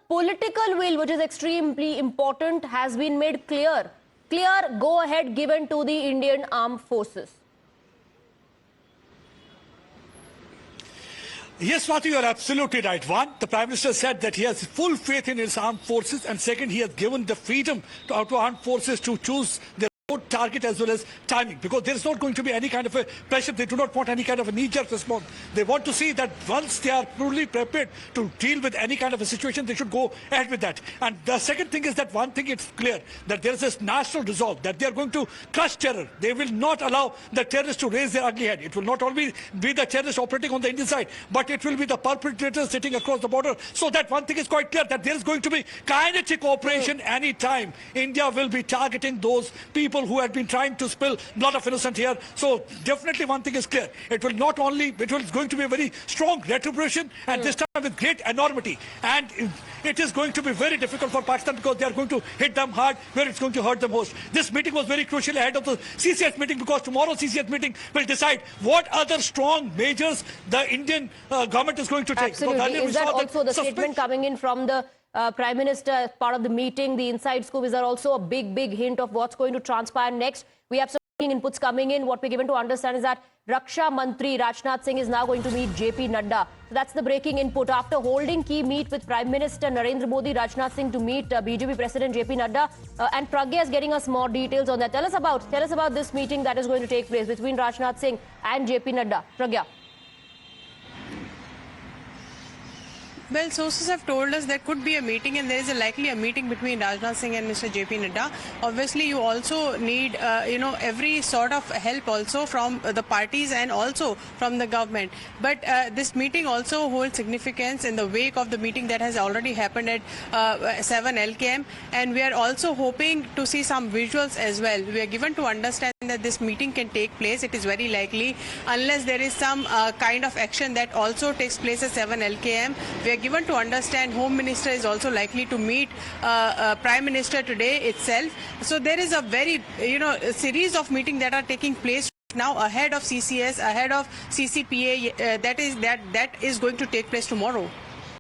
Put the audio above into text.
political will, which is extremely important, has been made clear. Clear go-ahead given to the Indian Armed Forces. Yes, Swati, you are absolutely right. One, the Prime Minister said that he has full faith in his armed forces, and second, he has given the freedom to our armed forces to choose their target as well as timing, because there is not going to be any kind of a pressure. They do not want any kind of a knee-jerk response. They want to see that once they are fully prepared to deal with any kind of a situation, they should go ahead with that. And the second thing is that one thing it's clear, that there is this national resolve that they are going to crush terror. They will not allow the terrorists to raise their ugly head. It will not only be the terrorists operating on the Indian side, but it will be the perpetrators sitting across the border. So that one thing is quite clear, that there is going to be kinetic operation any time. India will be targeting those people who had been trying to spill blood of innocent here. So definitely one thing is clear. It will not only, it is going to be a very strong retribution, and this time with great enormity. And it is going to be very difficult for Pakistan, because they are going to hit them hard where it's going to hurt them most. This meeting was very crucial ahead of the CCS meeting, because tomorrow's CCS meeting will decide what other strong measures the Indian government is going to take. Absolutely. Is that also the statement coming in from the Prime Minister as part of the meeting, the inside scoop? Is there also a big hint of what's going to transpire next? We have some inputs coming in. What we're given to understand is that Raksha Mantri Rajnath Singh is now going to meet JP Nadda. So that's the breaking input. After holding key meet with Prime Minister Narendra Modi, Rajnath Singh to meet BJP President JP Nadda, and Pragya is getting us more details on that. Tell us about this meeting that is going to take place between Rajnath Singh and JP Nadda. Pragya. Well, sources have told us there could be a meeting, and there is likely a meeting between Rajnath Singh and Mr. JP Nadda. Obviously, you also need, every sort of help also from the parties and also from the government. But this meeting also holds significance in the wake of the meeting that has already happened at 7 LKM. And we are also hoping to see some visuals as well. We are given to understand that this meeting can take place. It is very likely, unless there is some kind of action that also takes place at 7 LKM. We are given to understand Home Minister is also likely to meet Prime Minister today itself. So there is a very, a series of meetings that are taking place now ahead of CCS, ahead of CCPA, that is going to take place tomorrow.